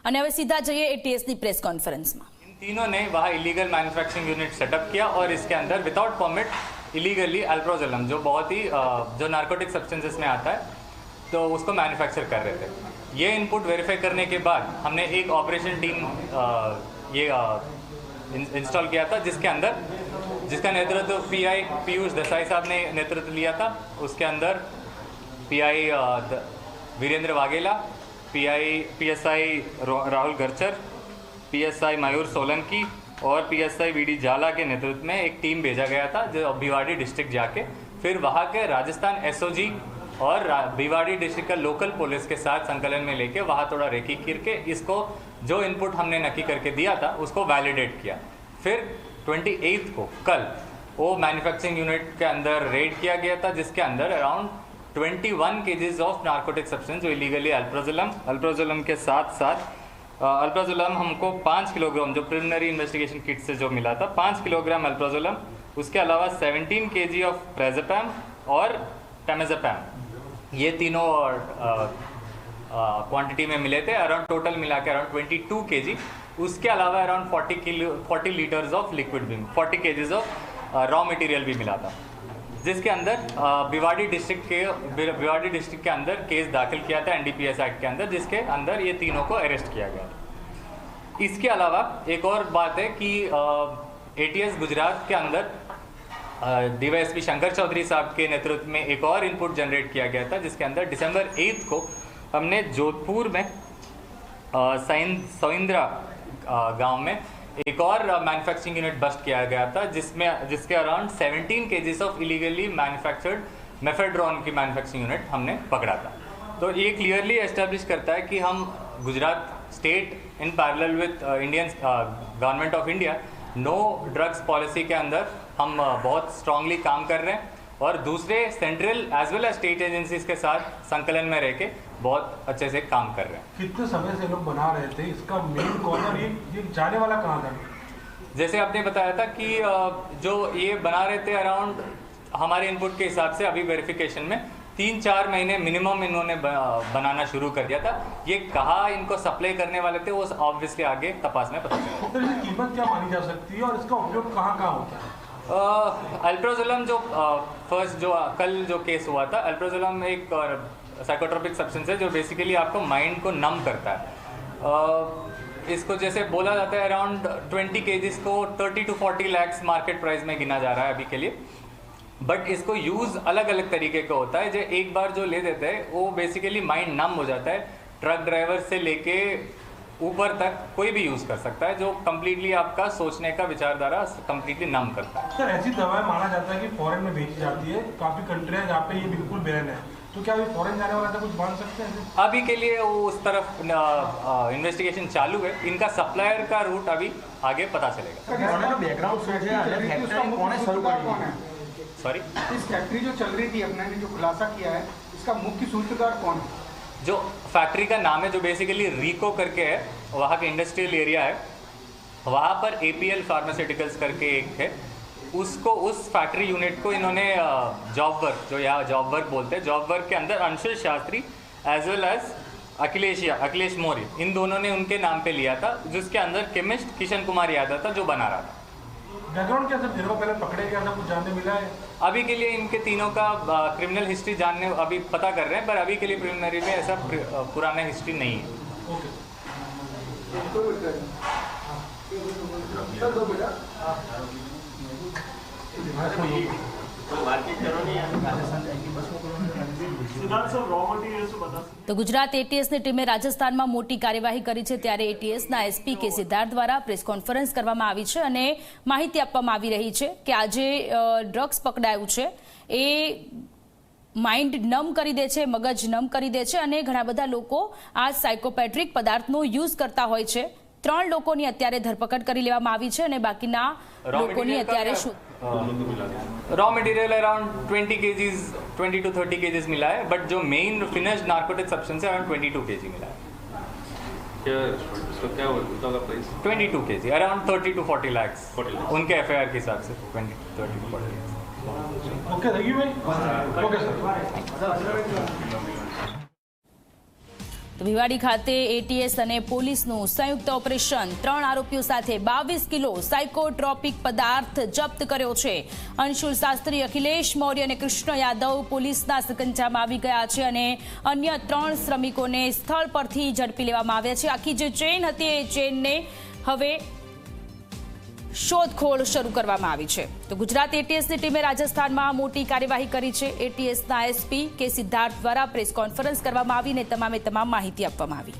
અને હવે सीधा जाइए एटीएस की प्रेस कॉन्फ्रेंस में। इन तीनों ने वहाँ इलीगल मैन्युफैक्चरिंग यूनिट सेटअप किया और इसके अंदर विदाउट परमिट इलीगली अल्प्रोजोलम जो बहुत ही जो नार्कोटिक सब्सटेंसेस में आता है तो उसको मैन्युफैक्चर कर रहे थे। ये इनपुट वेरीफाई करने के बाद हमने एक ऑपरेशन टीम इंस्टॉल किया था जिसका नेतृत्व पीआई पीयूष देसाई साहब ने नेतृत्व लिया था। उसके अंदर PI Virendra Vaghela, PSI Rahul Garchar, PSI Mayur Solanki और पीएसआई वीडी जाला के नेतृत्व में एक टीम भेजा गया था जो भिवाड़ी डिस्ट्रिक्ट जाके फिर वहाँ के राजस्थान एसओजी और भिवाड़ी डिस्ट्रिक्ट का लोकल पुलिस के साथ संकलन में लेके वहाँ थोड़ा रेकी करके इसको जो इनपुट हमने नक्की करके दिया था उसको वैलिडेट किया। फिर 28 को कल वो मैन्युफैक्चरिंग यूनिट के अंदर रेड किया गया था जिसके अंदर around 21 KGs of narcotic substance जो इलीगली अल्प्रोजोलम के साथ अल्प्रोजोलम हमको 5 किलोग्राम जो प्रिलिमिनरी इन्वेस्टिगेशन किट से जो मिला था 5 किलोग्राम अल्प्रोजोलम, उसके अलावा 17 केजी ऑफ प्रेज़ेपैम और टेमेज़ेपैम, ये तीनों क्वांटिटी में मिले थे। अराउंड टोटल मिला के अराउंड 22 केजी। उसके अलावा अराउंड 40 लीटर्स ऑफ लिक्विड भी 40 केजीज ऑफ रॉ मटेरियल भी मिला था जिसके अंदर भिवाड़ी डिस्ट्रिक्ट के अंदर केस दाखिल किया था एनडीपीएस एक्ट के अंदर जिसके अंदर ये तीनों को अरेस्ट किया गया। इसके अलावा एक और बात है कि एटीएस गुजरात के अंदर डीवाईएसपी शंकर चौधरी साहब के नेतृत्व में एक और इनपुट जनरेट किया गया था जिसके अंदर दिसंबर 8 को हमने जोधपुर में सौंद्रा गांव में एक और मैन्युफैक्चरिंग यूनिट बस्ट किया गया था जिसके around 17 KGs of illegally manufactured mephedrone की मैन्युफैक्चरिंग यूनिट हमने पकड़ा था। तो ये क्लियरली एस्टेब्लिश करता है कि हम Gujarat state in parallel with Indian government of India no drugs policy के अंदर हम बहुत स्ट्रांगली काम कर रहे हैं और दूसरे central as well as state agencies के साथ संकलन में रह के बहुत अच्छे से काम कर रहे हैं। कितने समय से लोग बना रहे थे, इसका मेन कौन और ये जाने वाला कहाँ था? जैसे आपने बताया था कि जो ये बना रहे थे अराउंड हमारे इनपुट के हिसाब से अभी वेरिफिकेशन में 3-4 महीने मिनिमम इन्होंने बनाना शुरू कर दिया था। ये कहाँ इनको सप्लाई करने वाले थे वो ऑब्वियसली आगे तपास में पता चलेगा। तो इसकी कीमत क्या मानी जा सकती है और इसका उपयोग कहाँ कहाँ होता है? अल्प्रोजोलम जो फर्स्ट जो कल जो केस हुआ था, अल्प्रोजोलम एक साइकोट्रोपिक सब्सटेंस है जो बेसिकली आपको माइंड को नम करता है। इसको जैसे बोला जाता है अराउंड 20 केजीज को 30 to 40 लाख मार्केट प्राइस में गिना जा रहा है अभी के लिए। बट इसको यूज़ अलग अलग तरीके का होता है। जो एक बार जो ले देते हैं वो बेसिकली माइंड नम हो जाता है। ट्रक ड्राइवर से लेके ऊपर तक कोई भी यूज़ कर सकता है जो कम्प्लीटली आपका सोचने का विचारधारा कम्प्लीटली नम करता है। सर ऐसी दवाएं माना जाता है कि फॉरेन में बेची जाती है, काफ़ी कंट्रियाँ जहाँ पे ये बिल्कुल बैन है, तो क्या अभी फॉरेन जाने वाला था कुछ मान सकते हैं? अभी के लिए वो उस तरफ इन्वेस्टिगेशन चालू है। इनका सप्लायर का रूट अभी आगे पता चलेगा। सॉरी, इस फैक्ट्री जो चल रही थी अपने ने जो खुलासा किया है इसका मुख्य सूत्रधार कौन है? जो फैक्ट्री का नाम है जो बेसिकली रीको करके है, वहाँ का इंडस्ट्रियल एरिया है, वहाँ पर APL फार्मास्यूटिकल्स करके एक है, उसको उस फैक्ट्री यूनिट को इन्होंने जॉब वर्क जो यहाँ जॉब वर्क बोलते हैं, जॉब वर्क के अंदर Anshul Shastri as well as Akhilesh Maurya, इन दोनों ने उनके नाम पे लिया था जिसके अंदर केमिस्ट किशन कुमार यादव था जो बना रहा था। बैकग्राउंड क्या सर, दिनों पहले पकड़े गया था, कुछ जानने मिला है? अभी के लिए इनके तीनों का क्रिमिनल हिस्ट्री जानने अभी पता कर रहे हैं, पर अभी के लिए प्रिलिमिनरी में ऐसा पुराना हिस्ट्री नहीं है। તો ગુજરાત એટીએસની ટીમે રાજસ્થાનમાં મોટી કાર્યવાહી કરી છે ત્યારે એટીએસના એસપી કે સિદ્ધાર્થ દ્વારા પ્રેસ કોન્ફરન્સ કરવામાં આવી છે અને માહિતી આપવામાં આવી રહી છે કે આજે ડ્રગ્સ પકડાયું છે એ માઇન્ડ નમ કરી દે છે, મગજ નમ કરી દે છે અને ઘણા બધા લોકો આ સાયકોપેટ્રિક પદાર્થનો યુઝ કરતા હોય છે। 3 લોકોની અત્યારે ધરપકડ કરી લેવામાં આવી છે અને બાકીના લોકોની અત્યારે શું raw material around 20 KGs 20 to 30 KGs मिला है, बट जो मेन फिनिश्ड नार्कोटिक सब्सटेंस है अराउंड 22 केजी मिला है। क्या होगा price? 22 KG around 30 to 40 lakh उनके एफआईआर के हिसाब से 30 to 40 lakh. Okay, thank you भाई। Okay sir. તો ભિવાડી ખાતે એટીએસ અને પોલીસનું સંયુક્ત ઓપરેશન 3 આરોપીઓ સાથે 22 કિલો સાયકોટ્રોપિક પદાર્થ જપ્ત કર્યો છે. અંશુલ શાસ્ત્રી, અખિલેશ મૌર્ય અને કૃષ્ણ યાદવ પોલીસના સકંજામાં આવી ગયા છે અને અન્ય 3 શ્રમિકોને સ્થળ પરથી ઝડપી લેવામાં આવ્યા છે. આખી જે ચેઇન હતી એ ચેઇનને હવે શોધખોળ શરૂ કરવામાં આવી છે. તો ગુજરાત એટીએસની ટીમે રાજસ્થાનમાં મોટી કાર્યવાહી કરી છે. એટીએસના એસપી કે સિદ્ધાર્થ દ્વારા પ્રેસ કોન્ફરન્સ કરવામાં આવી અને તમામ માહિતી આપવામાં આવી.